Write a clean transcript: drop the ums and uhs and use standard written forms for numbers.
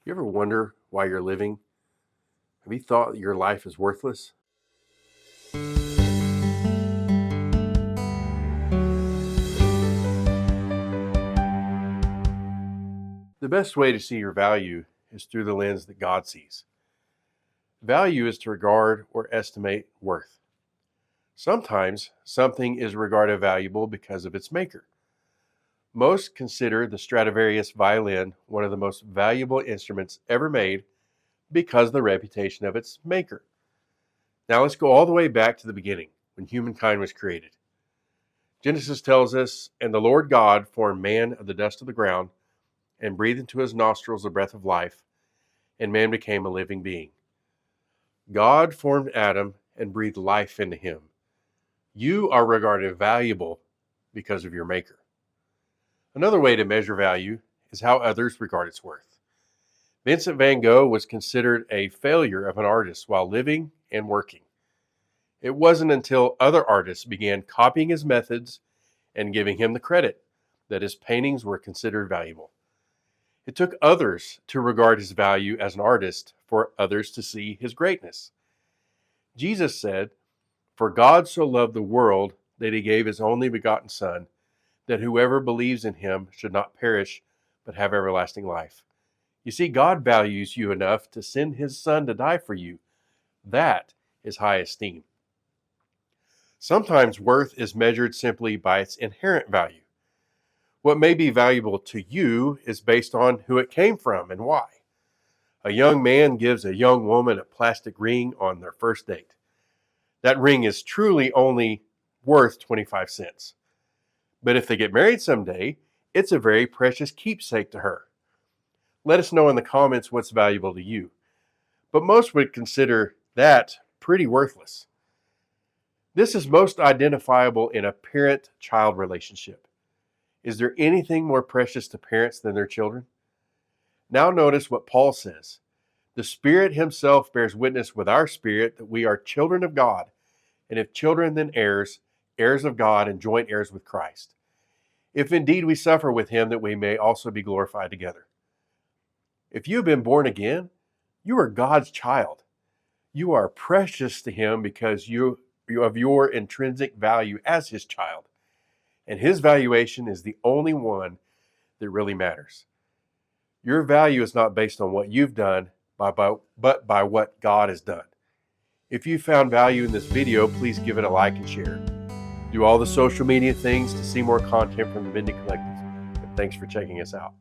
You ever wonder why you're living? Have you thought your life is worthless? The best way to see your value is through the lens that God sees. Value is to regard or estimate worth. Sometimes something is regarded valuable because of its maker. Most consider the Stradivarius violin one of the most valuable instruments ever made because of the reputation of its maker. Now let's go all the way back to the beginning, when humankind was created. Genesis tells us, "And the Lord God formed man of the dust of the ground, and breathed into his nostrils the breath of life, and man became a living being." God formed Adam and breathed life into him. You are regarded valuable because of your maker. Another way to measure value is how others regard its worth. Vincent van Gogh was considered a failure of an artist while living and working. It wasn't until other artists began copying his methods and giving him the credit that his paintings were considered valuable. It took others to regard his value as an artist for others to see his greatness. Jesus said, "For God so loved the world that he gave his only begotten Son, that whoever believes in him should not perish, but have everlasting life." You see, God values you enough to send his Son to die for you. That is high esteem. Sometimes worth is measured simply by its inherent value. What may be valuable to you is based on who it came from and why. A young man gives a young woman a plastic ring on their first date. That ring is truly only worth 25 cents. But if they get married someday, it's a very precious keepsake to her. Let us know in the comments what's valuable to you. But most would consider that pretty worthless. This is most identifiable in a parent-child relationship. Is there anything more precious to parents than their children? Now notice what Paul says. "The Spirit himself bears witness with our spirit that we are children of God, and if children, then heirs, heirs of God and joint heirs with Christ. If indeed we suffer with him, that we may also be glorified together." If you have been born again, you are God's child. You are precious to him because you of your intrinsic value as his child. And his valuation is the only one that really matters. Your value is not based on what you've done, but by what God has done. If you found value in this video, please give it a like and share. Do all the social media things to see more content from the Vending Collective. And thanks for checking us out.